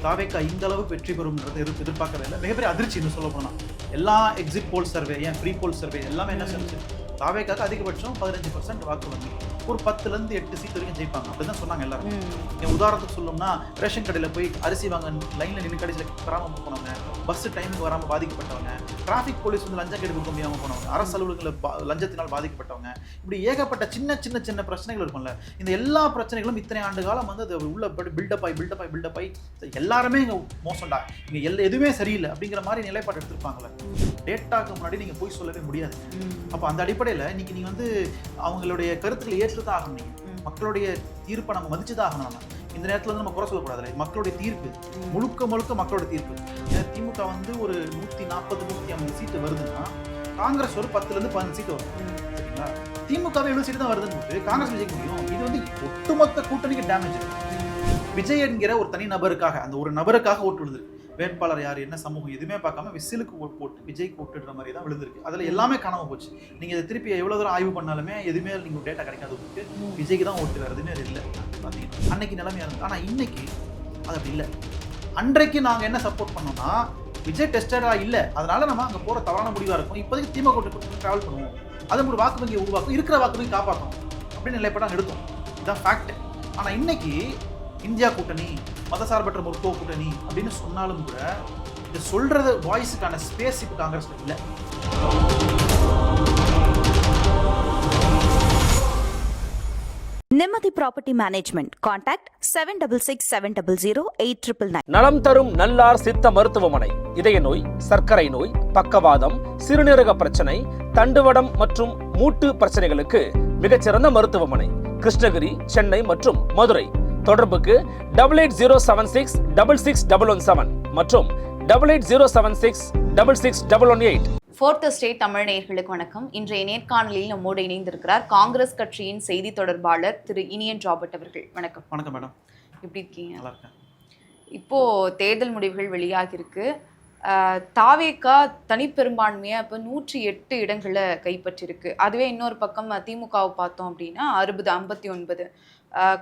தாவேக்கா இந்த அளவு வெற்றி பெறும்ன்றது எதிர்பார்க்கவே இல்லை. மிகப்பெரிய அதிர்ச்சி இன்னும் சொல்ல போனால் எல்லா எக்ஸிட் போல் சர்வே, ஏன் ஃப்ரீ போல் சர்வே எல்லாமே என்ன செஞ்சு தாவேக்காக அதிகபட்சம் 15% வாக்கு வங்கி, ஒரு 10லேருந்து 8 சீட் வரைக்கும் ஜெயிப்பாங்க அப்படிதான் சொன்னாங்க எல்லாரும். என் உதாரணத்துக்கு சொல்லணும்னா ரேஷன் கடையில் போய் அரிசி வாங்க லைனில் நின்று கடைசியில் வராமல் போனவங்க, பஸ் டைமுக்கு வராமல் பாதிக்கப்பட்டவங்க, டிராஃபிக் போலீஸ் வந்து லஞ்சம் கேட்டு கொடுக்க முடியாமல் போனவங்க, அரசு அலுவலகங்களில் லஞ்சத்தினால் பாதிக்கப்பட்டவங்க, இப்படி ஏகப்பட்ட சின்ன சின்ன சின்ன பிரச்சனைகள் இருக்கும்ல. இந்த எல்லா பிரச்சனைகளும் இத்தனை ஆண்டு காலம் வந்து அது உள்ள பில்டப் ஆகி எல்லாருமே இங்கே மோசம்டா, இங்கே எதுவுமே சரியில்லை அப்படிங்கிற மாதிரி நிலைப்பாடு எடுத்திருப்பாங்களே. டேட்டாக்கு முன்னாடி நீங்கள் போய் சொல்லவே முடியாது. அப்போ அந்த அடிப்படையில் இன்னைக்கு நீங்கள் வந்து அவங்களுடைய கருத்துக்களை ஏற்றுதான் ஆகணும். நீங்கள் மக்களுடைய தீர்ப்பை நம்ம மதிச்சுதான் ஆகணும். நம்ம இந்த நேரத்தில் வந்து நம்ம குறை சொல்லக்கூடாது. மக்களுடைய தீர்ப்பு முழுக்க மக்களுடைய தீர்ப்பு. திமுக வந்து ஒரு 140-150 சீட்டு வருதுன்னா காங்கிரஸ் ஒரு 10லேருந்து 15 சீட்டு வரும். சரிங்களா? திமுகவே 7 சீட்டு தான் வருதுன்னு போது காங்கிரஸ் ஜெயிக்க முடியும். இது வந்து ஒட்டுமொத்த கூட்டணிக்கு டேமேஜ். விஜய் என்கிற ஒரு தனி நபருக்காக, அந்த ஒரு நபருக்காக ஓட்டு விழுந்திருக்கு. வேட்பாளர் யார், என்ன சமூகம் எதுவுமே பார்க்காம விசிலுக்கு போட்டு விஜய்க்கு ஓட்டுன்ற மாதிரி தான் விழுந்திருக்கு. அதில் எல்லாமே காணாம போச்சு. நீங்கள் இதை திருப்பி எவ்வளோ தூரம் ஆய்வு பண்ணாலுமே எதுவுமே நீங்கள் டேட்டா கிடைக்காது. உங்களுக்கு விஜய்க்கு தான் ஓட்டு, வேறு எதுவுமே இல்லை. பார்த்தீங்கன்னா அன்னைக்கு நிலைமையாக இருந்தது. ஆனால் இன்னைக்கு அது அப்படி இல்லை. அன்றைக்கு நாங்கள் என்ன சப்போர்ட் பண்ணோம்னா விஜய் டெஸ்டடாக இல்லை, அதனால நம்ம அங்கே போகிற தவறான முடிவாக இருக்கும். இப்போதைக்கு திமுக ட்ராவல் பண்ணுவோம், அதை ஒரு வாக்கு வங்கியை உருவாக்கும், இருக்கிற வாக்கு வங்கி காப்பாற்றணும் அப்படின்னு நிலைப்படம் எடுத்தோம். இதுதான் ஃபேக்ட். ஆனால் இன்னைக்கு இந்தியா கூட்டணி, மதசார்பற்ற முற்போக்கு கூட்டணி அப்படின்னு சொன்னாலும் கூட இது சொல்றது வாய்ஸுக்கான ஸ்பேஸ் இப்போ காங்கிரஸ்ல இல்லை. நிம்மதி ப்ராப்பர்ட்டி மேனேஜ்மெண்ட். கான்டாக்ட் 7667008999. நலம் தரும் நல்லார் சித்த மருத்துவமனை. இதய நோய், சர்க்கரை நோய், பக்கவாதம், சிறுநீரக பிரச்சனை, தண்டுவடம் மற்றும் மூட்டு பிரச்சனைகளுக்கு மிகச்சிறந்த மருத்துவமனை. கிருஷ்ணகிரி, சென்னை மற்றும் மதுரை. தொடர்புக்கு 8807666117 மற்றும் 8807666118. ஃபோர்த் ஸ்டேட் தமிழ் நேயர்களுக்கு வணக்கம். இன்றைய நேர்காணலில் நம்மோடு இணைந்திருக்கிறார் காங்கிரஸ் கட்சியின் செய்தி தொடர்பாளர் திரு இனியன் ராபர்ட் அவர்கள். வணக்கம். வணக்கம் மேடம். எப்படி இருக்கீங்க? நல்லா இருக்கேன். இப்போ தேர்தல் முடிவுகள் வெளியாகிருக்கு. தாவேக்கா தனிப்பெரும்பான்மையை இப்போ 108 இடங்களை கைப்பற்றிருக்கு. அதுவே இன்னொரு பக்கம் திமுகவை பார்த்தோம் அப்படின்னா 59,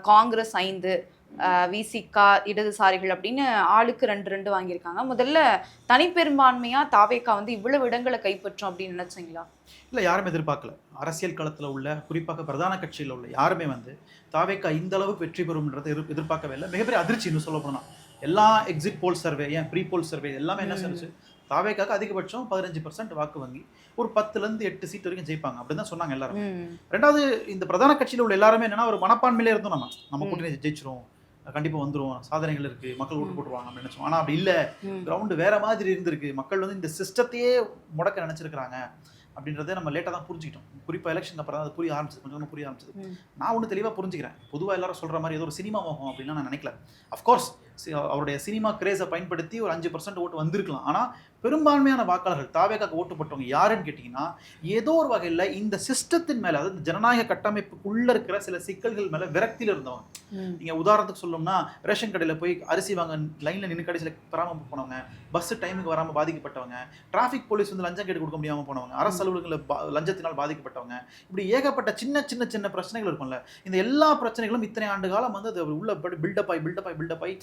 காங்கிரஸ் 5, விசிகா, இடதுசாரிகள் அப்படின்னு ஆளுக்கு 2 வாங்கியிருக்காங்க. முதல்ல தனிப்பெரும்பான்மையா தாவேக்கா வந்து இவ்வளவு இடங்களை கைப்பற்றும் அப்படின்னு நினைச்சீங்களா? இல்லை, யாருமே எதிர்பார்க்கல. அரசியல் களத்தில் உள்ள, குறிப்பாக பிரதான கட்சியில் உள்ள யாருமே வந்து தாவேக்கா இந்த அளவு வெற்றி பெறும்ன்றது எதிர்பார்க்கவே இல்லை. மிகப்பெரிய அதிர்ச்சி இன்னும் சொல்ல போனால் எல்லா எக்ஸிட் போல் சர்வே, ஏன் ஃப்ரீ போல் சர்வே எல்லாமே என்ன செஞ்சு தாவேக்காக அதிகபட்சம் 15% வாக்கு வங்கி, ஒரு 10லேருந்து 8 சீட் வரைக்கும் ஜெயிப்பாங்க அப்படின்னு தான் சொன்னாங்க எல்லாரும். ரெண்டாவது, இந்த பிரதான கட்சியில் உள்ள எல்லாருமே என்னன்னா ஒரு மனப்பான்மையிலே இருந்தோம். நம்ம கூட்டணி ஜெயிச்சிரும், கண்டிப்பாக வந்துடும், சாதனைகள் இருக்கு, மக்கள் ஓட்டு போட்டுருவாங்க அப்படின்னு நினைச்சோம். ஆனால் அப்படி இல்லை. கிரவுண்டு வேற மாதிரி இருந்திருக்கு. மக்கள் வந்து இந்த சிஸ்டத்தையே முடக்க நினைச்சிருக்கிறாங்க அப்படின்றத நம்ம லேட்டாக தான் புரிஞ்சுக்கிட்டோம். குறிப்பாக எலெக்ஷன் அப்புறம் தான் அது புரிய ஆரம்பிச்சது, கொஞ்சம் புரிய ஆரம்பிச்சது. நான் ஒன்று தெளிவாக புரிஞ்சுக்கிறேன். பொதுவாக எல்லாரும் சொல்கிற மாதிரி ஏதோ ஒரு சினிமா மோகம் அப்படின்னா நான் நினைக்கல. அஃப்கோர்ஸ் அவருடைய சினிமா கிரேஸை பயன்படுத்தி ஒரு 5% ஓட்டு வந்திருக்கலாம். ஆனால் பெரும்பான்மையான வாக்காளர்கள் தாவேக்காக்கு ஓட்டு போட்டவங்க யாருன்னு கேட்டிங்கன்னா ஏதோ ஒரு வகையில் இந்த சிஸ்டத்தின் மேலே, அதாவது ஜனநாயக கட்டமைப்புக்குள்ளே இருக்கிற சில சிக்கல்கள் மேலே விரக்தியில் இருந்தவங்க. நீங்கள் உதாரணத்துக்கு சொல்லணும்னா ரேஷன் கடையில் போய் அரிசி வாங்க லைனில் நின்று கடைசியில் வராமல் போனவங்க, பஸ் டைமுக்கு வராமல் பாதிக்கப்பட்டவங்க, டிராஃபிக் போலீஸ் வந்து லஞ்சம் கேட்டு கொடுக்க முடியாமல் போனவங்க, அரசு அலுவலகங்களில் லஞ்சத்தினால் பாதிக்கப்பட்டவங்க, இப்படி ஏகப்பட்ட சின்ன சின்ன சின்ன பிரச்சனைகள் இருக்கும்ல. இந்த எல்லா பிரச்சனைகளும் இத்தனை ஆண்டு காலம் வந்து அது உள்ள பில்டப் ஆகி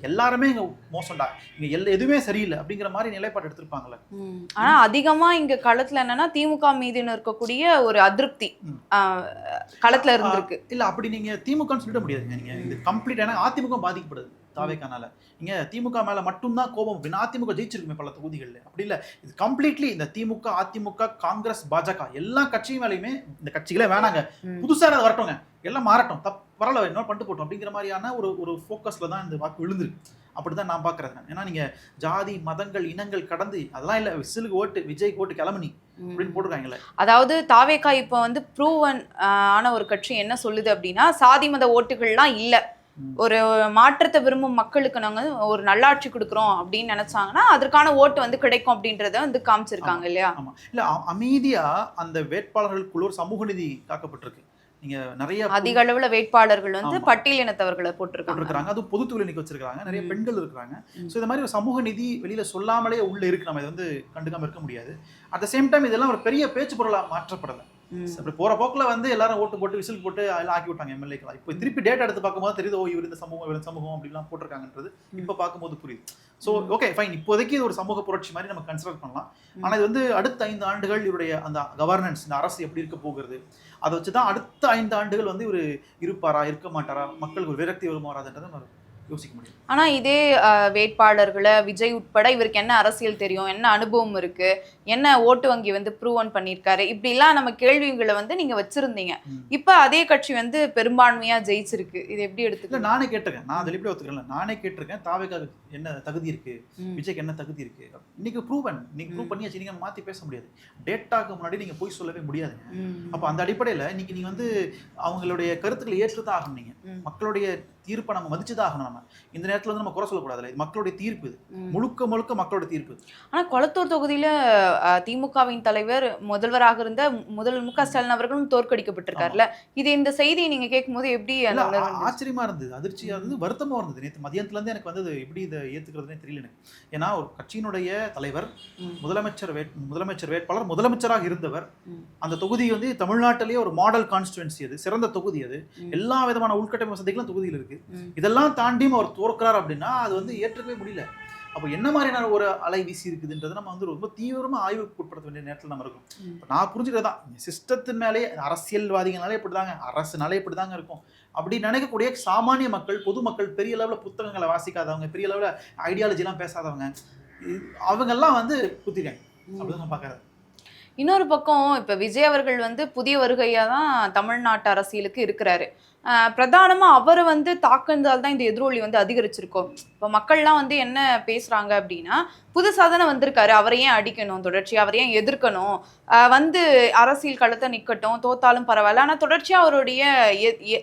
எல்லாருமே இங்கே மோசம்டா, இங்கே எதுவுமே சரியில்லை அப்படிங்கிற மாதிரி நிலைப்பாடு எடுத்திருப்பாங்களே. ஆனா அதிகமா இங்க களத்துல என்னன்னா திமுக மீது இருக்கக்கூடிய ஒரு அதிருப்தி களத்துல இருந்திருக்கு. இல்ல, அப்படி நீங்க திமுகன்னு சொல்லிட முடியாதுங்க. நீங்க இது கம்ப்ளீட். ஏன்னா அதிமுக பாதிக்கப்படுது தாவேக்கானால. இங்க திமுக மேல மட்டும்தான் கோபம் அப்படின்னா அதிமுக ஜெயிச்சிருக்குமே பல தொகுதிகளில். அப்படி இல்லை, இது கம்ப்ளீட்லி இந்த திமுக, அதிமுக, காங்கிரஸ், பாஜக எல்லா கட்சியும் மேலேயுமே இந்த கட்சிகளே வேணாங்க, புதுசாக அதை வரட்டுங்க, எல்லாம் மாறட்டும், பரவாயில்ல இன்னொரு பண்ணிட்டு போட்டோம் அப்படிங்கிற மாதிரியான ஒரு ஃபோக்கஸில் தான் இந்த வாக்கு விழுந்திருக்கு. அப்படிதான் நான் பார்க்குறேன். ஏன்னா நீங்கள் ஜாதி, மதங்கள், இனங்கள் கடந்து அதெல்லாம் இல்லை, விசிலுக்கு ஓட்டு, விஜய்க்கு ஓட்டு, கிளம்பி அப்படின்னு போட்டுருக்காங்களே. அதாவது தாவேக்கா இப்போ வந்து ப்ரூவன் ஆன ஒரு கட்சி என்ன சொல்லுது அப்படின்னா சாதி மத ஓட்டுகள்லாம் இல்லை, ஒரு மாற்றத்தை விரும்பும் மக்களுக்கு நாங்கள் ஒரு நல்லாட்சி கொடுக்குறோம் அப்படின்னு நினைச்சாங்கன்னா அதற்கான ஓட்டு வந்து கிடைக்கும் அப்படின்றத வந்து காமிச்சிருக்காங்க இல்லையா? ஆமாம். இல்லை, அமைதியாக அந்த வேட்பாளர்களுக்குள்ள ஒரு சமூக நீதி காக்கப்பட்டிருக்கு. நீங்க நிறைய அதிக அளவுல வேட்பாளர்கள் வந்து பட்டியலினத்தவர்களை போட்டிருக்காங்க. அது பொது தொழில் நிக்க வச்சிருக்காங்க, நிறைய பெண்கள் இருக்காங்க. ஸோ இந்த மாதிரி ஒரு சமூக நீதி வெளியில சொல்லாமலே உள்ள இருக்கு. நம்ம இதை வந்து கண்டுக்காம இருக்க முடியாது. அட் த சேம் டைம் இதெல்லாம் ஒரு பெரிய பேச்சு பொருளா மாற்றப்படலை. அப்படி போற போக்குல வந்து எல்லாரும் ஓட்டு போட்டு விசில் போட்டு எல்லாம் ஆக்கி விட்டாங்க எம்எல்ஏக்கள். இப்போ திருப்பி டேட்டா எடுத்து பார்க்கும்போது தெரியுது, ஓ இவர் இந்த சமூகம் இவர் சமூகம் அப்படிலாம் போட்டிருக்காங்கன்றது இப்போ பார்க்கும்போது புரியுது. ஸோ ஓகே ஃபைன், இப்போதைக்கு இது ஒரு சமூக புரட்சி மாதிரி நம்ம கன்சிடர் பண்ணலாம். ஆனால் இது வந்து அடுத்த 5 ஆண்டுகள் இவருடைய அந்த கவர்னன்ஸ், இந்த அரசு எப்படி இருக்க போகிறது, அதை வச்சு தான் அடுத்த 5 ஆண்டுகள் வந்து இவர் இருப்பாரா இருக்க மாட்டாரா, மக்களுக்கு ஒரு விரக்தி வருமா வராதுன்றதை நம்ம யோசிக்க முடியும். ஆனா இதே வேட்பாளர்களை விஜய் உட்பட இவருக்கு என்ன அரசியல் தெரியும், என்ன அனுபவம் இருக்கு, என்ன ஓட்டு வங்கி வந்து ப்ரூவன் பண்ணியிருக்காரு, இப்படிலாம் நம்ம கேள்விகளை வந்து நீங்க வச்சிருந்தீங்க. இப்ப அதே கட்சி வந்து பெரும்பான்மையா ஜெயிச்சிருக்கு. இது எப்படி எடுத்துக்க? நானே கேட்டிருக்கேன், நான் அதில் எப்படி ஒத்துக்கிறேன், நானே கேட்டிருக்கேன் தாவேக்காக என்ன தகுதி இருக்கு, விஜய்க்கு என்ன தகுதி இருக்கு. இன்னைக்கு ப்ரூவன், நீங்க ப்ரூவ் பண்ணியாச்சு, நீங்க மாத்தி பேச முடியாது. டேட்டாக்கு முன்னாடி நீங்க போய் சொல்லவே முடியாது. அப்போ அந்த அடிப்படையில் இன்னைக்கு நீங்க வந்து அவங்களுடைய கருத்துக்களை ஏற்றுதான் ஆகணும். நீங்க மக்களுடைய தீர்ப்பை நம்ம மதிச்சுதான் ஆகணும். நம்ம இந்த நேரத்தில் வந்து நம்ம குறை சொல்லக்கூடாது. இது மக்களுடைய தீர்ப்பு, இது முழுக்க முழுக்க மக்களோட தீர்ப்பு. ஆனா கொளத்தூர் தொகுதியில திமுகவின் தலைவர் முதல்வராக இருந்த மு.க. ஸ்டாலின் அவர்களும் தோற்கடிக்கப்பட்டிருக்காருல்ல. இது இந்த செய்தியை நீங்க கேட்கும் போது எப்படி ஆச்சரியமா இருந்தது, அதிர்ச்சியா இருந்தது, வருத்தமா இருந்தது. நேற்று மதியானத்துல இருந்து எனக்கு வந்து எப்படி இதை ஏத்துக்கிறதுனே தெரியல எனக்கு. ஏன்னா ஒரு கட்சியினுடைய தலைவர், முதலமைச்சர் வேட்பாளர், முதலமைச்சராக இருந்தவர், அந்த தொகுதி வந்து தமிழ்நாட்டிலேயே ஒரு மாடல் கான்ஸ்டிடுவன்சி, அது சிறந்த தொகுதி, அது எல்லா விதமான உள்கட்டமைப்பு வசதிகளும் தொகுதியில் இருக்கு. இதெல்லாம் தாண்டியும் அவர் தோற்கிறார் அப்படின்னா அது வந்து ஏற்றுக்கவே முடியல. அப்போ என்ன மாதிரியான ஒரு அலை வீசி இருக்குதுன்றது நம்ம வந்து ரொம்ப தீவிரமாக ஆய்வுக்கு உட்படுத்த வேண்டிய நேரத்தில் நம்ம இருக்கும். நான் புரிஞ்சுக்கிறதான், சிஸ்டத்தின் மேலே அரசியல்வாதிகளாலே இப்படிதாங்க, அரசுனாலே இப்படிதாங்க இருக்கும் அப்படி நினைக்கக்கூடிய சாமானிய மக்கள், பொதுமக்கள், பெரிய அளவில் புத்தகங்களை வாசிக்காதவங்க, பெரிய அளவில் ஐடியாலஜிலாம் பேசாதவங்க, அவங்கெல்லாம் வந்து குத்திருக்காங்க அப்படின்னு நான் பார்க்கறது. இன்னொரு பக்கம் இப்ப விஜய் அவர்கள் வந்து புதிய வருகையா தான் தமிழ்நாட்டு அரசியலுக்கு இருக்கிறாரு. பிரதானமா அவரை வந்து தாக்குந்தால் தான் இந்த எதிரொலி வந்து அதிகரிச்சிருக்கோம். இப்போ மக்கள்லாம் வந்து என்ன பேசுறாங்க அப்படின்னா, புதுசாக தானே வந்திருக்காரு, அவரை ஏன் அடிக்கணும், தொடர்ச்சியாக அவரை ஏன் எதிர்க்கணும், வந்து அரசியல் களத்தை நிற்கட்டும், தோத்தாலும் பரவாயில்ல, ஆனால் தொடர்ச்சியாக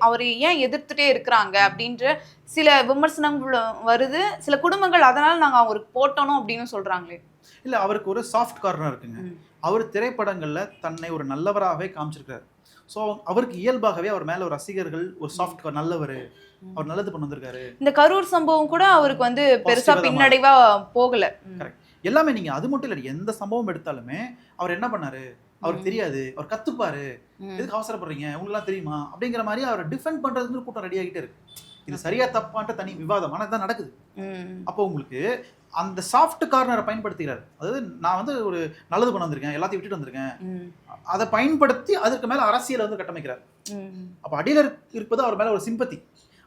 அவரை ஏன் எதிர்த்துட்டே இருக்கிறாங்க அப்படின்ற சில விமர்சனங்கள் வருது. சில குடும்பங்கள் அதனால நாங்கள் அவருக்கு போட்டோம் அப்படின்னு சொல்றாங்களே. இல்லை, அவருக்கு ஒரு சாஃப்ட் கார்னர் இருக்குங்க. அவர் திரைப்படங்களில் தன்னை ஒரு நல்லவராகவே காமிச்சிருக்காரு. ஸோ அவருக்கு இயல்பாகவே அவர் மேலே ஒரு ரசிகர்கள், ஒரு சாஃப்ட் கார், நல்லவர், அவர் நல்லது பண்ண வந்திருக்காரு. இந்த கரூர் சம்பவம் கூட அவருக்கு வந்து பெருசா பின்னடைவா போகல. கரெக்ட். எல்லாமே நீங்க அது மட்டும் இல்லை, எந்த சம்பவம் எடுத்தாலுமே அவர் என்ன பண்ணாரு, அவருக்கு தெரியாது, அவர் கத்துப்பாரு, எதுக்கு அவசரப்படுறீங்க, உங்களுக்குலாம் தெரியுமா அப்படிங்கிற மாதிரி அவர் டிஃபெண்ட் பண்றதுக்கு கூட்டம் ரெடி ஆகிட்டே இருக்கு. இது சரியா தப்பான்ற தனி விவாதம், ஆனால் இதுதான் நடக்குது. அப்போ உங்களுக்கு அந்த சாஃப்ட் கார்னரை பயன்படுத்துகிறார். அதாவது நான் வந்து ஒரு நல்லது பண்ண வந்திருக்கேன், எல்லாத்தையும் விட்டுட்டு வந்திருக்கேன், அதை பயன்படுத்தி அதுக்கு மேல அரசியல் வந்து கட்டமைக்கிறார். அப்ப அடியில இருப்பது அவர் மேல ஒரு சிம்பத்தி,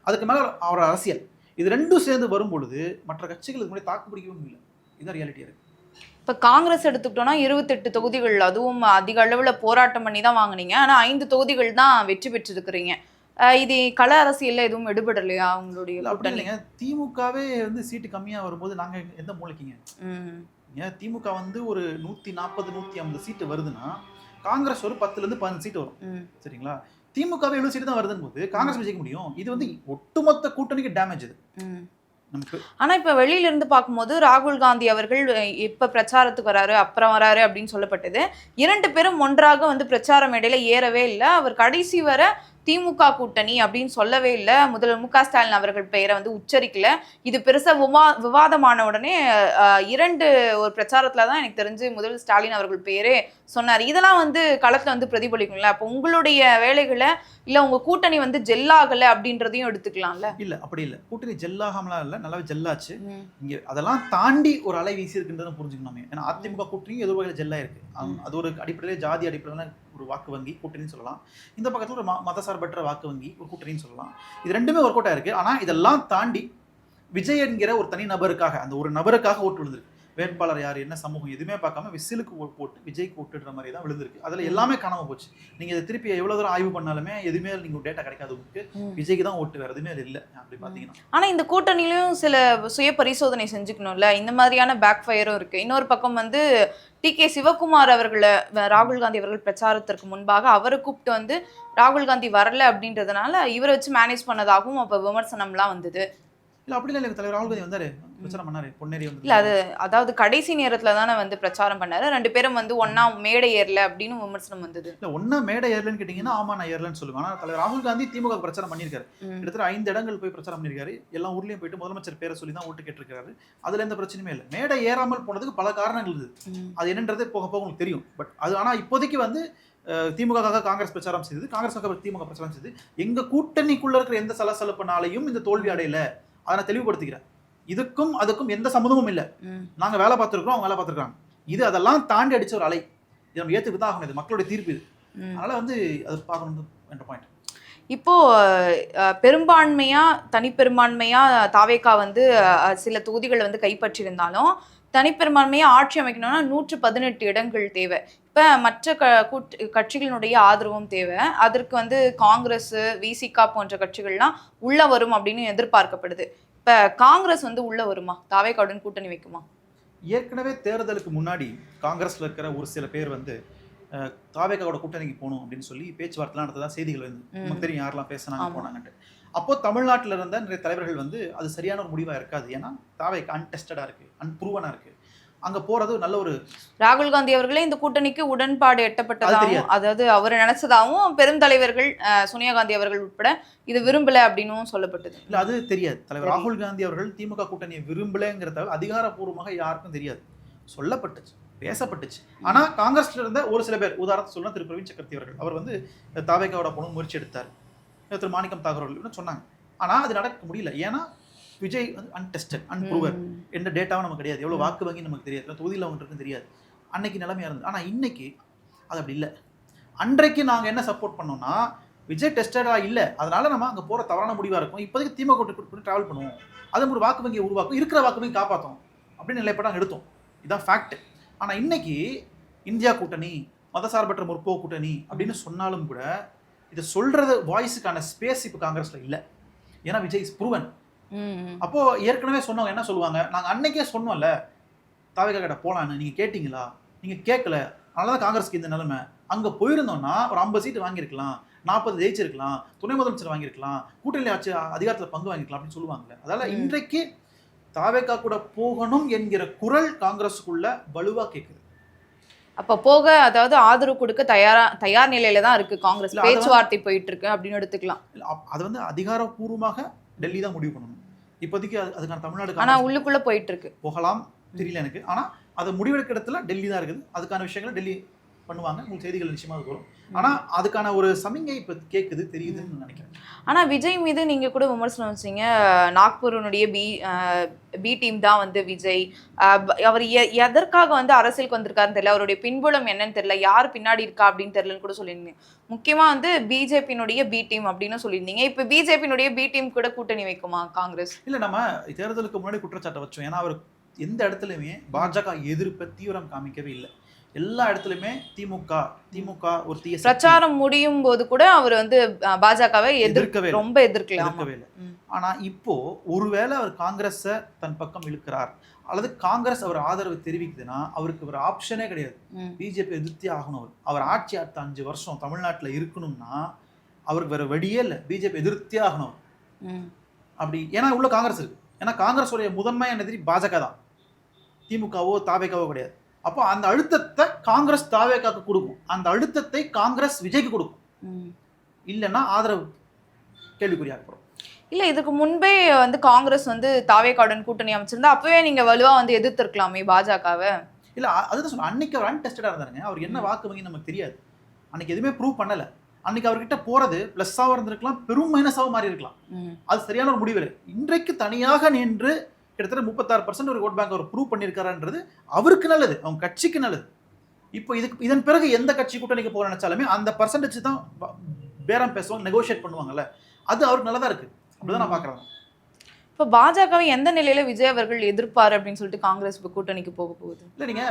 அதுக்கு மேல அவர் அரசியல், இது ரெண்டும் சேர்ந்து வரும் பொழுது மற்ற கட்சிகளுக்கு முன்னாடி தாக்கு பிடிக்கவும் இல்லை. இதுதான் ரியாலிட்டியா இருக்கு. இப்ப காங்கிரஸ் எடுத்துக்கிட்டோம்னா 28 தொகுதிகள், அதுவும் அதிக அளவுல போராட்டம் பண்ணி தான் வாங்கினீங்க. ஆனா 5 தொகுதிகள் தான் வெற்றி பெற்றிருக்கிறீங்க. இது கள அரசியல்ல எதுவும் எடுபடலையா அவங்களுடைய? இல்லைங்க, திமுகவே வந்து சீட்டு கம்மியா வரும்போது நாங்க எந்த மூளைக்குங்க? ஏன் திமுக வந்து ஒரு 140 150 சீட்டு வருதுன்னா காங்கிரஸ் ஒரு 10-15 சீட்டு வரும், சரிங்களா? திமுகவே 70 சீட்டு தான் வருதுன்னு போது காங்கிரஸ் ஜெயிக்க முடியும். இது வந்து ஒட்டுமொத்த கூட்டணிக்கு டேமேஜ் இது. ஆனா இப்ப வெளியில இருந்து பார்க்கும்போது ராகுல் காந்தி அவர்கள் இப்ப பிரச்சாரத்துக்கு வராரு, அப்புறம் வராரு அப்படின்னு சொல்லப்பட்டது. 2 பேரும் ஒன்றாக வந்து பிரச்சார மேடையில ஏறவே இல்லை. அவர் கடைசி வர திமுக கூட்டணி அப்படின்னு சொல்லவே இல்லை. முதல்வர் மு.க. ஸ்டாலின் அவர்கள் பெயரை வந்து உச்சரிக்கல. இது பெருசா விவாதமான உடனே 2 ஒரு பிரச்சாரத்துல தான் எனக்கு தெரிஞ்சு முதல்வர் ஸ்டாலின் அவர்கள் பெயரே சொன்னார். இதெல்லாம் வந்து களத்துல வந்து பிரதிபலிக்கும்ல. அப்போ உங்களுடைய வேலைகளை இல்ல உங்க கூட்டணி வந்து ஜெல்லாகல அப்படின்றதையும் எடுத்துக்கலாம்ல? இல்ல, அப்படி இல்லை, கூட்டணி ஜெல்லாகலாம் இல்லை, நல்லாவே ஜெல்லாச்சு. இங்க அதெல்லாம் தாண்டி ஒரு அலை வீசி இருக்குன்றதை புரிஞ்சுக்கணுமே. ஏன்னா அதிமுக கூட்டணியும் ஏதோ வகையில் ஜெல்லா இருக்கு. அது ஒரு அடிப்படையிலே ஜாதி அடிப்படையில ஒரு வாக்கு வங்கி கூட்டணின்னு சொல்லலாம். இந்த பக்கத்தில் ஒரு மதசார்பற்ற வாக்கு வங்கி ஒரு கூட்டணின்னு சொல்லலாம். இது ரெண்டுமே ஒர்க் அவுட் ஆயிருக்கு. ஆனால் இதெல்லாம் தாண்டி விஜய் என்கிற ஒரு தனி நபருக்காக, அந்த ஒரு நபருக்காக ஓட்டு விழுந்திருக்கு. வேட்பாளர் யார், என்ன சமூகம், எதுவுமே பார்க்காம விசிலுக்கு போட்டு விஜய்க்கு ஓட்டுன்ற மாதிரி தான் விழுந்திருக்கு. அதில் எல்லாமே காணாமல் போச்சு. நீங்கள் இதை திருப்பி எவ்வளோ தூரம் ஆய்வு பண்ணாலுமே எதுவுமே நீங்கள் டேட்டா கிடைக்காது. உங்களுக்கு விஜய்க்கு தான் ஓட்டு, வேறு எதுவுமே இல்லை அப்படி பார்த்தீங்கன்னா. ஆனால் இந்த கூட்டணியிலையும் சில சுய பரிசோதனை செஞ்சுக்கணும்ல. இந்த மாதிரியான பேக் ஃபயரும் இருக்குது. இன்னொரு பக்கம் வந்து டி.கே. சிவகுமார் அவர்களை ராகுல் காந்தி அவர்கள் பிரச்சாரத்திற்கு முன்பாக அவரை கூப்பிட்டு வந்து ராகுல் காந்தி வரல அப்படின்றதுனால இவரை வச்சு மேனேஜ் பண்ணதாகவும் அப்போ விமர்சனம்லாம் வந்தது. இல்லை, அப்படி இல்லை, தலைவர் ராகுல் காந்தி வந்தாரு, பிரச்சாரம் பண்ணாரு, பொன்னேரி வந்து. இல்லை, அது அதாவது கடைசி நேரத்தில் தானே வந்து பிரச்சாரம் பண்ணாரு. 2 பேரும் வந்து ஒன்னா மேடை ஏறல அப்படின்னு விமர்சனம் வந்தது. இல்லை, ஒன்னா மேடை ஏறலன்னு கேட்டிங்கன்னா ஆமா நான் ஏறலன்னு சொல்லுவேன். ஆனால் தலைவர் ராகுல் காந்தி திமுக பிரச்சாரம் பண்ணியிருக்காரு. கிட்டத்தட்ட 5 இடங்கள் போய் பிரச்சாரம் பண்ணியிருக்காரு. எல்லா ஊர்லேயும் போயிட்டு முதலமைச்சர் பேரை சொல்லி தான் ஓட்டு கேட்டிருக்காரு. அதில் எந்த பிரச்சனையுமே இல்லை. மேடை ஏறாமல் போனதுக்கு பல காரணங்கள் இருக்குது. அது என்னன்றது போக போக உங்களுக்கு தெரியும். பட் அது ஆனால் இப்போதைக்கு வந்து திமுக காங்கிரஸ் பிரச்சாரம் செய்தது, காங்கிரஸ் திமுக பிரச்சாரம் செய்தது. எங்க கூட்டணிக்குள்ள இருக்கிற எந்த சலசலப்புனாலையும் இந்த தோல்வி அடையல. அதை நான் தெளிவுபடுத்திக்கிறேன். இதுக்கும் அதுக்கும் எந்த சம்மந்தமும் இல்லை. நாங்க வேலை பார்த்துருக்கோம், அவங்க வேலை பார்த்துருக்காங்க. இது அதெல்லாம் தாண்டி அடிச்ச ஒரு அலை. இதை நம்ம ஏற்றுக்கு தான் ஆகணும். இது மக்களுடைய தீர்ப்பு இது. அதனால வந்து அது பார்க்கணும் என்ற பாயிண்ட். இப்போ பெரும்பான்மையா தனிப்பெரும்பான்மையா தாவேகா வந்து சில தொகுதிகளை வந்து கைப்பற்றியிருந்தாலும் தனிப்பெரும்பான்மையா ஆட்சி அமைக்கணும்னா 118 இடங்கள் தேவை. இப்ப மற்ற கட்சிகளினுடைய ஆதரவும் தேவை. அதற்கு வந்து காங்கிரஸ், விசிகா போன்ற கட்சிகள்லாம் உள்ள வரும் அப்படின்னு எதிர்பார்க்கப்படுது. இப்ப காங்கிரஸ் வந்து உள்ள வருமா? தாவேகாவுடன் கூட்டணி வைக்குமா? ஏற்கனவே தேர்தலுக்கு முன்னாடி காங்கிரஸ்ல இருக்கிற ஒரு சில பேர் வந்து தாவேகாவோட கூட்டணிக்கு போகணும் அப்படின்னு சொல்லி பேச்சுவார்த்தை நடத்ததா செய்திகள் வந்து நமக்கு தெரியும் யாரெல்லாம் பேசினாங்க போனாங்கன்ட்டு. அப்போ தமிழ்நாட்டில் இருந்த நிறைய தலைவர்கள் வந்து அது சரியான ஒரு முடிவாக இருக்காது. ஏன்னா தாவேகா அன்டெஸ்டடா இருக்கு, அன்ப்ரூவனா இருக்கு. அங்க போறது நல்ல ஒரு ராகுல் காந்தி அவர்களே இந்த கூட்டணிக்கு உடன்பாடு எட்டப்பட்டதாகவும், அதாவது அவர் நினைச்சதாகவும் பெருந்தலைவர்கள் சோனியா காந்தி அவர்கள் உட்பட இது விரும்பல அப்படின்னும் சொல்லப்பட்டது. இல்ல அது தெரியாது. தலைவர் ராகுல் காந்தி அவர்கள் திமுக கூட்டணியை விரும்பலங்கிறத அதிகாரப்பூர்வமாக யாருக்கும் தெரியாது. சொல்லப்பட்டுச்சு, பேசப்பட்டுச்சு. ஆனா காங்கிரஸ்ல இருந்த ஒரு சில பேர், உதாரணத்துக்கு சொன்னா திரு பிரவீன் சக்கரவர்த்தி அவர்கள், அவர் வந்து தாவேகாவோட போகணும் முயற்சி எடுத்தார். திரு மாணிக்கம் தாகூர் அவர்கள் சொன்னாங்க. ஆனா அது நடக்க முடியல. ஏன்னா விஜய் வந்து அன்டெஸ்டட், அன்ப்ரூவர். எந்த டேட்டாவும் நமக்கு கிடையாது. எவ்வளவு வாக்கு வங்கி நமக்கு தெரியாது, தொகுதியில் அவங்களுக்கு தெரியாது. அன்னைக்கு நிலைமையா இருந்தது. ஆனா இன்னைக்கு அது அப்படி இல்லை. அன்றைக்கு நாங்க என்ன சப்போர்ட் பண்ணோம்னா, விஜய் டெஸ்டடா இல்லை, அதனால நம்ம அங்க போற தவறான முடிவா இருக்கும். இப்போதைக்கு திமுக கூட்டணி டிராவல் பண்ணுவோம், அது ஒரு வாக்கு வங்கியை உருவாக்கும், இருக்கிற வாக்கு வங்கி காப்பாற்றும் அப்படின்னு நிலைப்படம் எடுத்தோம். இதுதான் ஃபேக்ட். ஆனா இன்னைக்கு இந்தியா கூட்டணி, மதசார்பற்ற முற்போக்கு கூட்டணி அப்படின்னு சொன்னாலும் கூட இதை சொல்றது வாய்ஸுக்கான ஸ்பேஸ் இப்போ காங்கிரஸ்ல இல்லை. ஏன்னா விஜய் இஸ் ப்ரூவன். அப்போ ஏற்கனவே சொன்னவங்க என்ன சொல்லுவாங்க, நாங்க அன்னைக்கே சொன்னோம்ல தாவேகா கிட்ட போலான்னு, நீங்க கேட்டீங்களா? நீங்க கேட்கல, அதனாலதான் காங்கிரஸ்க்கு இந்த நிலைமை. அங்க போயிருந்தோம்னா ஒரு 50 சீட்டு வாங்கியிருக்கலாம், 40 ஜெயிச்சிருக்கலாம், துணை முதலமைச்சர் வாங்கியிருக்கலாம், கூட்டணி ஆட்சி அதிகாரத்தில் பங்கு வாங்கிருக்கலாம் அப்படின்னு சொல்லுவாங்கல்ல. அதனால இன்றைக்கு தாவேகா கூட போகணும் என்கிற குரல் காங்கிரஸுக்குள்ள வலுவா கேட்குது. அப்ப போக, அதாவது ஆதரவு கொடுக்க தயார் நிலையில தான் இருக்கு காங்கிரஸ். பேச்சுவார்த்தை போயிட்டு இருக்கு அப்படின்னு எடுத்துக்கலாம். அது வந்து அதிகாரப்பூர்வமாக டெல்லி தான் முடிவு பண்ணணும் இப்போதைக்கு. அதுக்கான தமிழ்நாடு ஆனா உள்ளுக்குள்ள போயிட்டு இருக்கு. போகலாம் தெரியல எனக்கு. ஆனா அது முடிவெடுக்கிற இடத்துல டெல்லி தான் இருக்குது. அதுக்கான விஷயங்களை டெல்லி பண்ணுவாங்க. உங்களுக்கு செய்திகள் நிச்சயமா வரும். ஆனா அதுக்கான ஒரு சமிங்கை இப்ப கேட்குது, தெரியுதுன்னு நினைக்கிறேன். ஆனா விஜய் மீது நீங்க கூட விமர்சனம் வச்சீங்க, நாக்பூருடைய பி டீம் தான் வந்து விஜய். அவர் எதற்காக வந்து அரசியலுக்கு வந்திருக்காருன்னு தெரியல, அவருடைய பின்புலம் என்னன்னு தெரியல, யார் பின்னாடி இருக்கா அப்படின்னு தெரியலன்னு கூட சொல்லியிருந்தீங்க. முக்கியமா வந்து பிஜேபியினுடைய பி டீம் அப்படின்னு சொல்லியிருந்தீங்க. இப்ப பிஜேபியினுடைய பி டீம் கூட கூட்டணி வைக்குமா காங்கிரஸ்? இல்ல, நம்ம தேர்தலுக்கு முன்னாடி குற்றச்சாட்டை வச்சோம். ஏன்னா அவர் எந்த இடத்துலயுமே பாஜக எதிர்ப்பை தீவிரம் காமிக்கவே இல்லை. எல்லா இடத்துலயுமே திமுக ஒரு தீய பிரச்சாரம் முடியும் போது கூட அவர் வந்து பாஜகவை ரொம்ப எதிர்க்கவே இல்லை. ஆனா இப்போ ஒருவேளை அவர் காங்கிரஸை தன் பக்கம் இழுக்கிறார் அல்லது காங்கிரஸ் அவர் ஆதரவு தெரிவிக்குதுன்னா அவருக்கு ஒரு ஆப்ஷனே கிடையாது. பிஜேபி எதிர்த்தே ஆகணும். அவர் ஆட்சி அடுத்த 5 வருஷம் தமிழ்நாட்டில் இருக்கணும்னா அவருக்கு வேற வழியே இல்லை, பிஜேபி எதிர்த்தே ஆகணும். அப்படி ஏன்னா உள்ள காங்கிரஸ் இருக்கு. ஏன்னா காங்கிரஸோடைய முதன்மையான எதிரி பாஜக தான், திமுகவோ தாவேகாவோ கிடையாது. அப்போ அந்த அழுத்தத்தை காங்கிரஸ் தாவேகாக்கு கொடுக்கும், அந்த அழுத்தத்தை காங்கிரஸ் விஜய்க்கு கொடுக்கும். இல்லைன்னா ஆதரவு கேள்விக்குறியாகப்படும். இல்ல, இதுக்கு முன்பே வந்து காங்கிரஸ் வந்து தாவேகாவுடன் கூட்டணி அமைச்சிருந்தா அப்பவே நீங்க வலுவா வந்து எதிர்த்திருக்கலாமே பாஜகவை. இல்ல அதுதான் சொல்றேன். அன்னைக்கு அவர் அன்டெஸ்டடா இருந்தாருங்க. அவர் என்ன வாக்கு வங்கி நமக்கு தெரியாது. அன்னைக்கு எதுவுமே ப்ரூவ் பண்ணல. அன்னைக்கு அவர்கிட்ட போறது பிளஸ்ஸாக இருந்திருக்கலாம், பெரும் மைனஸாகவும் மாறி இருக்கலாம். அது சரியான ஒரு முடிவு. இன்றைக்கு தனியாக நின்று கிட்டத்தட்ட 36% ஒரு ஓட் பேங்க் அவர் ப்ரூவ் பண்ணியிருக்காருன்றது அவருக்கு நல்லது, அவங்க கட்சிக்கு நல்லது. இப்போ இதன் பிறகு எந்த கட்சி கூட்டணிக்கு போக நினைச்சாலுமே அந்த பர்சன்டேஜ் தான் பேரம் பேசுவாங்க, நெகோஷியேட் பண்ணுவாங்கல்ல. அது அவருக்கு நல்லதா இருக்கு. அப்படிதான் நான் பாக்குறேன். இப்போ பாஜகவை எந்த நிலையில விஜய் அவர்கள் எதிர்ப்பாரு அப்படின்னு சொல்லிட்டு காங்கிரஸ் இப்போ கூட்டணிக்கு போக போகுது? இல்ல, நீங்க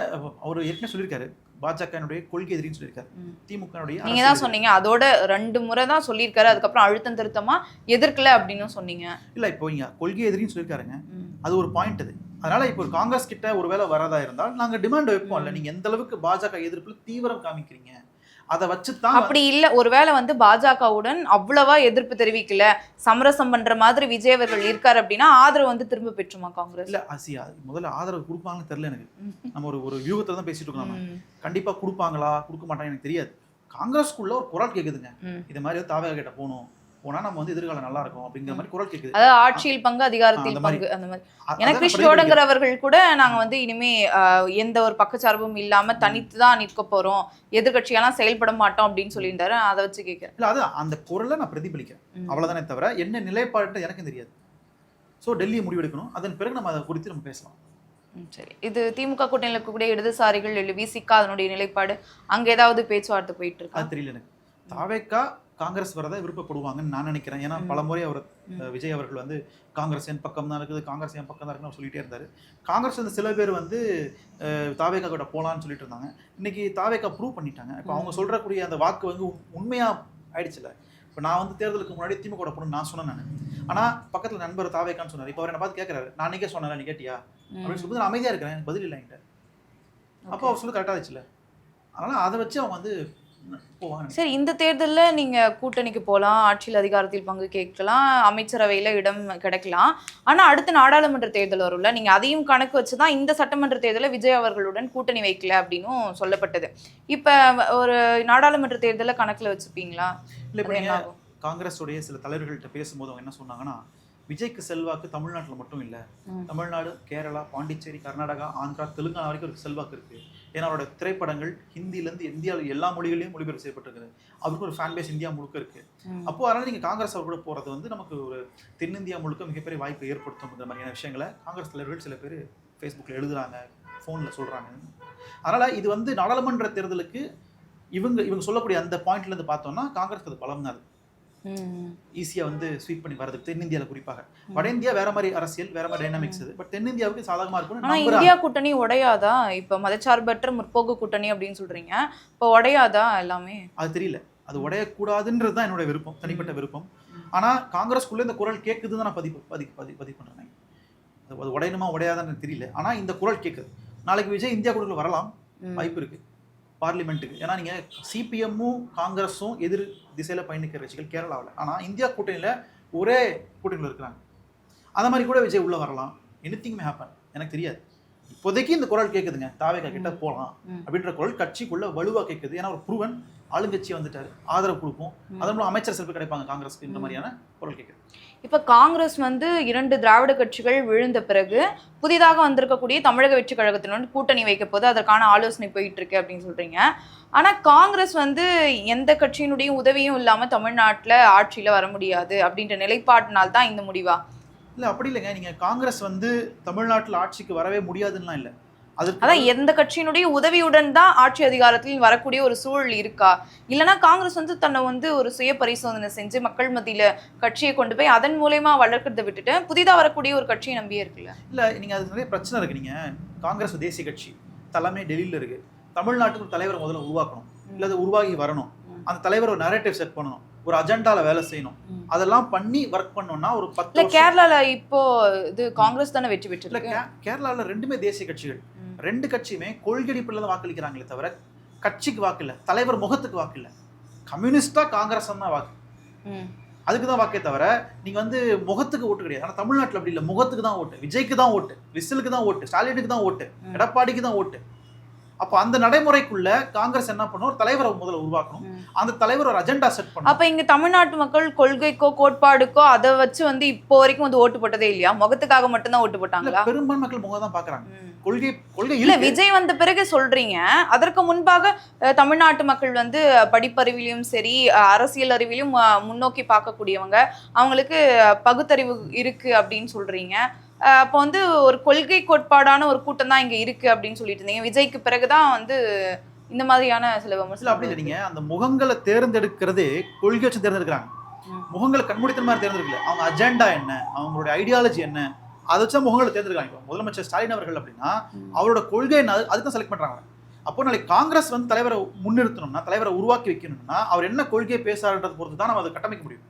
அவர் ஏற்கனவே சொல்லியிருக்காரு பாஜகனுடைய கொள்கை எதிரின்னு சொல்லியிருக்காரு. திமுகனுடைய நீங்க தான் சொன்னீங்க, அதோட 2 முறை தான் சொல்லியிருக்காரு, அதுக்கப்புறம் அழுத்தம் திருத்தமா எதிர்க்கல அப்படின்னு சொன்னீங்க. இல்ல, இப்போ இங்க கொள்கை எதிரின்னு சொல்லியிருக்காருங்க, அது ஒரு பாயிண்ட். அது அதனால இப்போ ஒரு காங்கிரஸ் கிட்ட ஒருவேளை வரதா இருந்தால் நாங்க டிமாண்ட் வைப்போம். இல்ல, நீங்க எந்த அளவுக்கு பாஜக எதிர்ப்புல தீவிரம் காமிக்கிறீங்க அதை வச்சுதான். அப்படி இல்ல, ஒருவேளை வந்து பாஜகவுடன் அவ்வளவா எதிர்ப்பு தெரிவிக்கல, சமரசம் பண்ற மாதிரி விஜய் அவர்கள் இருக்காரு அப்படின்னா ஆதரவு வந்து திரும்ப பெற்றுமா காங்கிரஸ்? இல்ல ஆசியா, முதல்ல ஆதரவு கொடுப்பாங்கன்னு தெரியல எனக்கு. நம்ம ஒரு வியூகத்துல தான் பேசிட்டு இருக்கோம். நம்ம கண்டிப்பா கொடுப்பாங்களா கொடுக்க மாட்டாங்க எனக்கு தெரியாது. காங்கிரஸ்க்குள்ள ஒரு குரல் கேக்குதுங்க, இது மாதிரி தாவேகா கிட்ட போகணும், போனா நம்ம வந்து எதிர்காலம் நல்லா இருக்கும் அப்படிங்கிற மாதிரி குரல் கேட்குது. அதாவது ஆட்சியில் பங்கு, அதிகாரத்தில் அந்த மாதிரி. பங்கு, அந்த மாதிரி. அதான் எனக்கு நான் கிறிஸ்டோடங்கிறவர்கள் கூட நாங்க வந்து இனிமே எந்த ஒரு பக்கச்சார்பும் இல்லாம தனித்து தான் நிற்க போறோம், எதிர்கட்சியெல்லாம் செயல்பட மாட்டோம் அப்படின்னு சொல்லியிருந்தாரு. அதை வச்சு கேட்கிறேன். இல்ல அது அந்த குரலை நான் பிரதிபலிக்கிறேன், அவ்வளவுதானே தவிர என்ன நிலைப்பாடு எனக்கும் தெரியாது. ஸோ டெல்லி முடிவெடுக்கணும், அதன் பிறகு நம்ம அதை குறித்து நம்ம பேசலாம். சரி, இது திமுக கூட்டணியில் இருக்கக்கூடிய இடதுசாரிகள் இல்லை விசிகா அதனுடைய நிலைப்பாடு அங்க ஏதாவது பேச்சுவார்த்தை போயிட்டு இருக்கு? அது தெரியல எனக்கு. தாவேக்கா காங்கிரஸ் வரதை விருப்பப்படுவாங்கன்னு நான் நினைக்கிறேன். ஏன்னா பலமுறை அவர் விஜய் அவர்கள் வந்து காங்கிரஸ் என் பக்கம் தான் இருக்குது, காங்கிரஸ் என் பக்கம் தான் இருக்குன்னு சொல்லிட்டே இருந்தார். காங்கிரஸ் வந்து சில பேர் வந்து தாவேக்கா கூட போகலான்னு சொல்லிட்டு இருந்தாங்க. இன்னைக்கு தாவேக்கா ப்ரூவ் பண்ணிட்டாங்க. இப்போ அவங்க சொல்றக்கூடிய அந்த வாக்கு வந்து உண்மையா ஆயிடுச்சுல. இப்போ நான் வந்து தேர்தலுக்கு முன்னாடி திமுக கூட போகணும்னு நான் சொன்னேன். ஆனால் பக்கத்தில் நண்பர் தாவேக்கான்னு சொன்னார். இப்போ அவர் என்ன பார்த்து கேட்குறாரு, நான் அன்றைக்கே சொன்னேன், நீ கேட்டியா அப்படின்னு சொல்லிட்டு நான் அமைதியாக இருக்கிறேன், எனக்கு பதில் இல்லை என்கிட்ட. அப்போ அவர் சொல்லி கரெக்டாக ஆச்சுல. அதனால் அதை வச்சு அவங்க வந்து போவாங்க. சரி, இந்த தேர்தலில் நீங்க கூட்டணிக்கு போகலாம், ஆட்சியில் அதிகாரத்தில் பங்கு கேட்கலாம், அமைச்சரவையில் இடம் கிடைக்கலாம். ஆனா அடுத்த நாடாளுமன்ற தேர்தல் வரும்ல, நீங்க அதையும் கணக்கு வச்சுதான் இந்த சட்டமன்ற தேர்தலில் விஜய் அவர்களுடன் கூட்டணி வைக்கல அப்படின்னும் சொல்லப்பட்டது. இப்ப ஒரு நாடாளுமன்ற தேர்தலை கணக்குல வச்சுப்பீங்களா? இல்லை, இப்போ காங்கிரஸுடைய சில தலைவர்கள்ட்ட பேசும்போது அவங்க என்ன சொன்னாங்கன்னா, விஜய்க்கு செல்வாக்கு தமிழ்நாட்டில் மட்டும் இல்லை, தமிழ்நாடு, கேரளா, பாண்டிச்சேரி, கர்நாடகா, ஆந்திரா, தெலுங்கானா வரைக்கும் ஒரு செல்வாக்கு இருக்குது. ஏன்னா அவரோட திரைப்படங்கள் ஹிந்திலேருந்து இந்தியாவில் எல்லா மொழிகளையும் மொழிபெயர்ப்பு செய்யப்பட்டிருக்குது. அவருக்கு ஒரு ஃபேன் பேஸ் இந்தியா முழுக்க இருக்குது. அப்போ அதனால் நீங்கள் காங்கிரஸ் அவர் கூட போகிறது வந்து நமக்கு ஒரு தென்னிந்தியா முழுக்க மிகப்பெரிய வாய்ப்பு ஏற்படுத்தும்ங்கிற மாதிரியான விஷயங்களை காங்கிரஸ் தலைவர்கள் சில பேர் ஃபேஸ்புக்கில் எழுதுகிறாங்க, ஃபோனில் சொல்கிறாங்க. அதனால் இது வந்து நாடாளுமன்ற தேர்தலுக்கு இவங்க சொல்லக்கூடிய அந்த பாயிண்ட்லேருந்து பார்த்தோம்னா காங்கிரஸ்க்கு அது பலம் தான். ஈஸியா வந்து ஸ்வீப் பண்ணி வரது தென்னிந்தியாவில் குறிப்பாக. வட இந்தியா வேற மாதிரி அரசியல், வேற மாதிரி டைனாமிக்ஸ். பட் தென்னிந்தியாவுக்கு சாதகமா இருக்கும். ஆனா இந்தியா கூட்டணி உடையாதா? இப்ப மதச்சார்பற்ற முற்போக்கு கூட்டணி அப்படின்னு சொல்றீங்க, இப்ப உடையாதா எல்லாமே? அது தெரியல, அது உடையக்கூடாதுன்றது தான் என்னோட விருப்பம், தனிப்பட்ட விருப்பம். ஆனா காங்கிரஸ்குள்ள இந்த குரல் கேட்குதுன்னு நான் பதிவு பண்றேன். அது உடையணுமா உடையாதான்னு தெரியல, ஆனா இந்த குரல் கேட்குது. நாளைக்கு விஜய் இந்தியா கூட்டணியில் வரலாம், வாய்ப்பு இருக்கு பார்லிமெண்ட்டுக்கு. ஏன்னா நீங்கள் சிபிஎம்மும் காங்கிரஸும் எதிர் திசையில் பயணிக்கிற கட்சிகள் கேரளாவில். ஆனால் இந்தியா கூட்டணியில் ஒரே கூட்டணியில் இருக்கிறாங்க. அந்த மாதிரி கூட விஜய் உள்ளே வரலாம். எனிதிங் மே ஹேப்பன், எனக்கு தெரியாது. இப்போதைக்கு இந்த குரல் கேட்குதுங்க, தாவேக்கா கிட்ட போகலாம் அப்படின்ற குரல் கட்சிக்குள்ள வலுவாக கேட்குது. ஏன்னா ஒரு ப்ரூவன் ஆளுங்கட்சி வந்துட்டாரு, ஆதரவு கொடுப்போம், அதன் மூலம் அமைச்சர் சிறப்பு கிடைப்பாங்க காங்கிரஸ்க்கு, இந்த மாதிரியான குரல் கேட்குது. இப்போ காங்கிரஸ் வந்து 2 திராவிட கட்சிகள் விழுந்த பிறகு புதிதாக வந்திருக்கக்கூடிய தமிழக வெற்றி கழகத்தினுடன் கூட்டணி வைக்க போது அதற்கான ஆலோசனை போயிட்டு இருக்கு அப்படின்னு சொல்றீங்க. ஆனா காங்கிரஸ் வந்து எந்த கட்சியினுடைய உதவியும் இல்லாம தமிழ்நாட்டில் ஆட்சியில வர முடியாது அப்படின்ற நிலைப்பாட்டினால் தான் இந்த முடிவா? இல்லை, அப்படி இல்லைங்க. நீங்க காங்கிரஸ் வந்து தமிழ்நாட்டில் ஆட்சிக்கு வரவே முடியாதுன்னா இல்லை, அதான் எந்த கட்சியினுடைய உதவியுடன் தான் ஆட்சி அதிகாரத்தில் வரக்கூடிய ஒரு சூழல் இருக்கா? இல்லைன்னா காங்கிரஸ் வந்து தன்னை வந்து ஒரு சுய பரிசோதனை செஞ்சு மக்கள் மத்தியில கட்சியை கொண்டு போய் அதன் மூலயமா வளர்க்கறதை விட்டுட்டு புதிதாக வரக்கூடிய ஒரு கட்சியை நம்பியே இருக்குல்ல? இல்லை, நீங்க அது நிறைய பிரச்சனை இருக்கு. நீங்க காங்கிரஸ் தேசிய கட்சி, தலைமை டெல்லியில் இருக்கு. தமிழ்நாட்டுக்கு ஒரு தலைவரை முதல்ல உருவாக்கணும், இல்லை அது உருவாகி வரணும். அந்த தலைவர் ஒரு நரேட்டிவ் செட் பண்ணணும், ஒரு அஜெண்டால வேலை செய்யணும். அதெல்லாம் பண்ணி ஒர்க் பண்ணோம்னா ஒரு 10 கேரளால இப்போ இது காங்கிரஸ் தானே வெற்றி பெற்று. கேரளால ரெண்டுமே தேசிய கட்சிகள், 2 கட்சியுமே கொள்கை அடிப்படையில் தான் வாக்களிக்கிறாங்களே தவிர கட்சிக்கு வாக்கு இல்லை, தலைவர் முகத்துக்கு வாக்கு இல்லை. கம்யூனிஸ்டா காங்கிரஸ் தான் வாக்கு, அதுக்கு தான் வாக்கே தவிர நீங்க வந்து முகத்துக்கு ஓட்டு கிடையாது. ஆனால் தமிழ்நாட்டில் அப்படி இல்லை, முகத்துக்கு தான் ஓட்டு, விஜய்க்கு தான் ஓட்டு, விசிலுக்கு தான் ஓட்டு, ஸ்டாலினுக்கு தான் ஓட்டு, எடப்பாடிக்கு தான் ஓட்டு. அப்போ அந்த நடைமுறைக்குள்ள காங்கிரஸ் என்ன பண்ணும், ஒரு தலைவரை முதல்ல உருவாக்கணும், அந்த தலைவர் ஒரு அஜெண்டா செட் பண்ணணும். அப்ப இங்க தமிழ்நாட்டு மக்கள் கொள்கைக்கோ கோட்பாடுக்கோ அதை வச்சு வந்து இப்போ வரைக்கும் வந்து ஓட்டு போட்டதே இல்லையா? முகத்துக்காக மட்டும்தான் ஓட்டு போட்டாங்களா? பெரும்பான்மை மக்கள் முகம் தான் பாக்குறாங்க, கொள்கை இல்ல. விஜய் வந்த பிறகு சொல்றீங்க, அதற்கு முன்பாக தமிழ்நாட்டு மக்கள் வந்து படிப்பறிவிலையும் சரி அரசியல் அறிவிலும் முன்னோக்கி பார்க்கக்கூடியவங்க, அவங்களுக்கு பகுத்தறிவு இருக்கு அப்படின்னு சொல்றீங்க. அப்போ வந்து ஒரு கொள்கை கோட்பாடான ஒரு கூட்டம் தான் இங்க இருக்கு அப்படின்னு சொல்லிட்டு இருந்தீங்க. விஜய்க்கு பிறகுதான் வந்து இந்த மாதிரியான சில விமர்சனம். அப்படி இல்லைங்க, அந்த முகங்களை தேர்ந்தெடுக்கிறதே கொள்கை வச்சு தேர்ந்தெடுக்கிறாங்க. முகங்களை கண்மூடித்தனமா தேர்ந்தெடுக்கல, அவங்க அஜெண்டா என்ன, அவங்களுடைய ஐடியாலஜி என்ன, அதை வச்சா முகங்களை தேர்ந்தெடுக்கிறாங்க. இப்போ முதலமைச்சர் ஸ்டாலின் அவர்கள் அப்படின்னா அவரோட கொள்கை என்ன, அதுதான் செலக்ட் பண்றாங்க. அப்போ நாளைக்கு காங்கிரஸ் வந்து தலைவரை முன்னிறுத்தணும்னா, தலைவரை உருவாக்கி வைக்கணும்னா அவர் என்ன கொள்கையை பேசாருன்றது பொறுத்து தான் நம்ம அதை கட்டமைக்க முடியும்.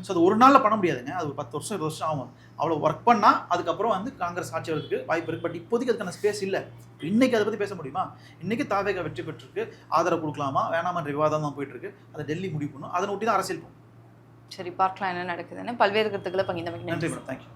ஸோ அது ஒரு நாளில் பண்ண முடியாதுங்க, அது ஒரு 10 வருஷம் 20 வருஷம் ஆகும். அவ்வளோ ஒர்க் பண்ணால் அதுக்கப்புறம் வந்து காங்கிரஸ் ஆட்சி வரதுக்கு வாய்ப்பு இருக்குது. பட் இப்போதைக்கு அதுக்கான ஸ்பேஸ் இல்லை. இன்னைக்கு அதை பற்றி பேச முடியுமா? இன்னைக்கு தாவேகா வெற்றி பெற்றிருக்கு, ஆதரவு கொடுக்கலாமா வேணாமன்ற விவாதம் தான் போயிட்டு இருக்கு. அதை டெல்லி முடிவு பண்ணும், அதனை ஒட்டி தான் அரசியல் போகும். சரி, பார்க்கலாம் என்ன நடக்குதுன்னு. பல்வேறு கருத்துக்களை பகிர்ந்தமைக்கு நன்றி மேடம், தேங்க்யூ.